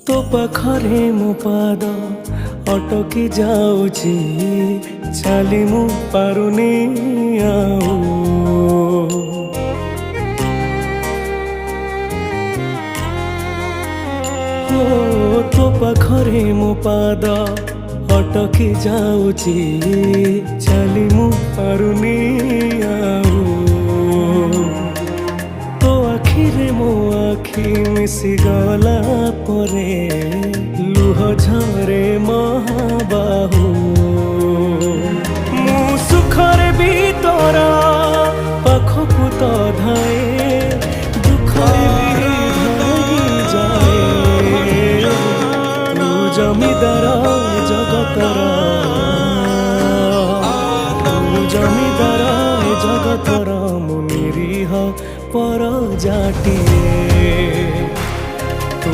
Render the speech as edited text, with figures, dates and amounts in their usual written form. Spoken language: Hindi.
तो पाखरे मो पाद अटकी जाऊची चाली मु पारुनी आऊ तो पाखरे मो पाद अटकी जाऊची चाली मु पारुनी आऊ तो आखिरे मो आखि मिसी गला परे लुह झरे महाबाहु मु सुखरे भी तोरा पाखकु तो धाए दुखरे भी धाई जाए तू जमीदार जगतर तू जमीदार जगतर मु निरीह पर जाटिए तो